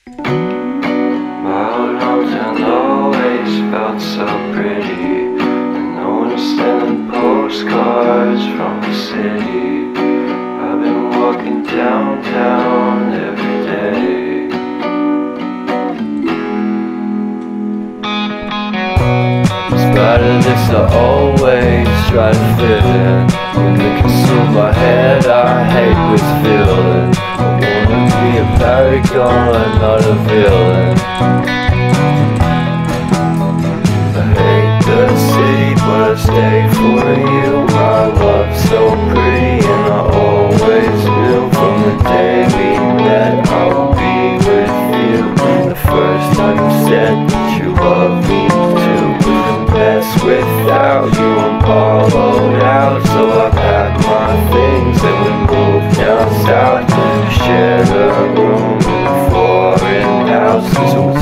My old hometown always felt so pretty, and no one was sending postcards from the city. I've been walking downtown every day. Despite of this, I always try to fit in. When they consume my head, I hate this feeling. I wanna be a paragon, not a villain. I hate the city, but I stay for you. My love's so pretty, and I always knew from the day we met I would be with you. The first time you said that you loved me too, couldn't mess without you. I'm hollowed out, so I packed my things and we moved down south. We shared a room in a foreign house, 'cause it was